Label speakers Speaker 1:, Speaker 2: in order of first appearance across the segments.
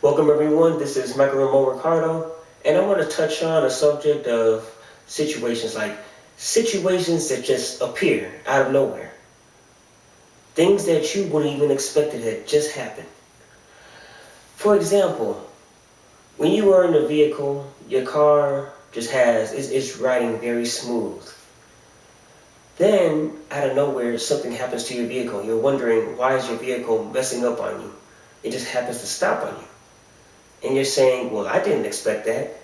Speaker 1: Welcome everyone, this is Ricardo, and I want to touch on a subject of situations that just appear out of nowhere. Things that you wouldn't even expect it had just happened. For example, when you are in a vehicle, your car is riding very smooth. Then, out of nowhere, something happens to your vehicle. You're wondering, why is your vehicle messing up on you? It just happens to stop on you. And you're saying, well, I didn't expect that.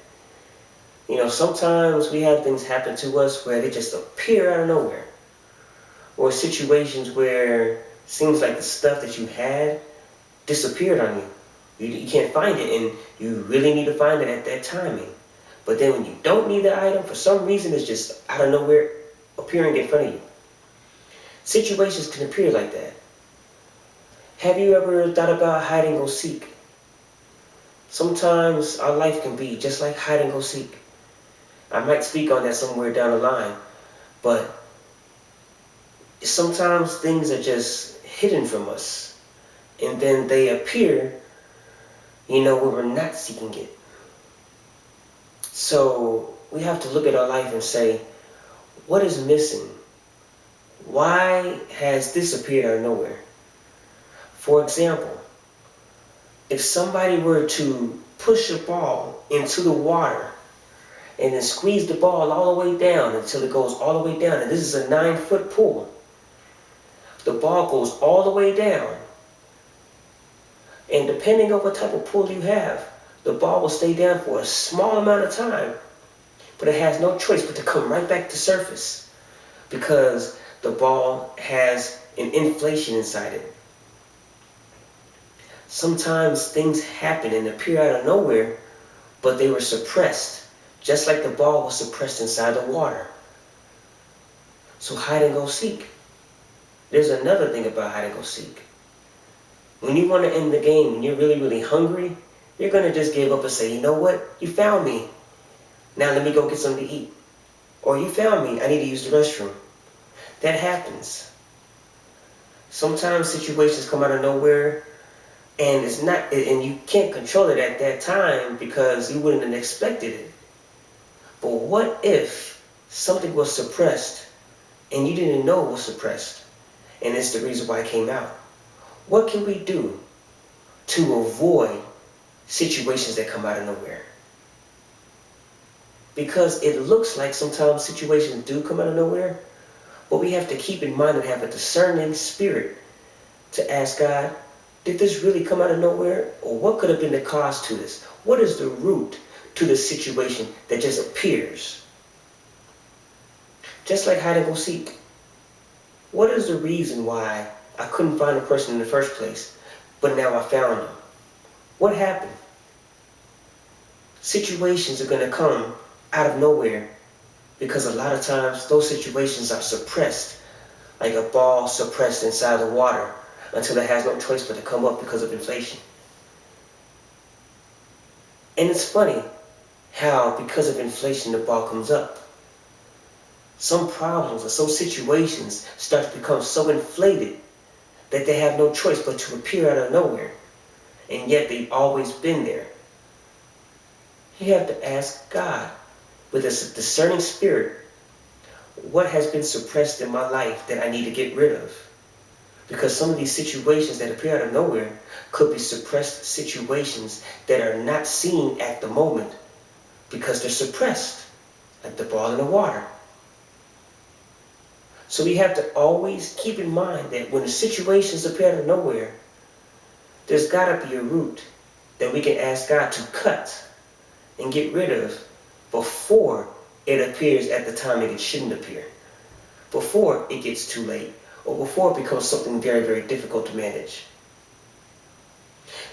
Speaker 1: Sometimes we have things happen to us where they just appear out of nowhere. Or situations where it seems like the stuff that you had disappeared on you. You can't find it, and you really need to find it at that timing. But then when you don't need the item, for some reason it's just out of nowhere appearing in front of you. Situations can appear like that. Have you ever thought about hide and go seek? Sometimes our life can be just like hide and go seek. I might speak on that somewhere down the line, but sometimes things are just hidden from us, and then they appear, when we're not seeking it. So we have to look at our life and say, what is missing? Why has this appeared out of nowhere? For example, if somebody were to push a ball into the water and then squeeze the ball all the way down until it goes all the way down, and this is a 9-foot pool, the ball goes all the way down, and depending on what type of pool you have, the ball will stay down for a small amount of time, but it has no choice but to come right back to surface because the ball has an inflation inside it. Sometimes things happen and appear out of nowhere, but they were suppressed, just like the ball was suppressed inside the water. So hide and go seek. There's another thing about hide and go seek. When you want to end the game and you're really, really hungry, you're going to just give up and say, you know what? You found me. Now let me go get something to eat. Or you found me. I need to use the restroom. That happens. Sometimes situations come out of nowhere, and you can't control it at that time because you wouldn't have expected it. But what if something was suppressed and you didn't know it was suppressed, and it's the reason why it came out? What can we do to avoid situations that come out of nowhere? Because it looks like sometimes situations do come out of nowhere, but we have to keep in mind and have a discerning spirit to ask God, did this really come out of nowhere? Or what could have been the cause to this? What is the root to the situation that just appears? Just like hide and go seek. What is the reason why I couldn't find a person in the first place, but now I found them? What happened? Situations are going to come out of nowhere because a lot of times those situations are suppressed, like a ball suppressed inside the water until it has no choice but to come up because of inflation. And it's funny how because of inflation the ball comes up. Some problems or some situations start to become so inflated that they have no choice but to appear out of nowhere, and yet they've always been there. You have to ask God with a discerning spirit, what has been suppressed in my life that I need to get rid of? Because some of these situations that appear out of nowhere could be suppressed situations that are not seen at the moment because they're suppressed, like the ball in the water. So we have to always keep in mind that when the situations appear out of nowhere, there's got to be a root that we can ask God to cut and get rid of before it appears at the time it shouldn't appear, before it gets too late, or before it becomes something very, very difficult to manage.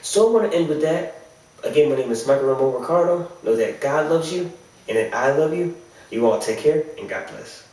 Speaker 1: So I want to end with that. Again, my name is Ricardo. Know that God loves you and that I love you. You all take care and God bless.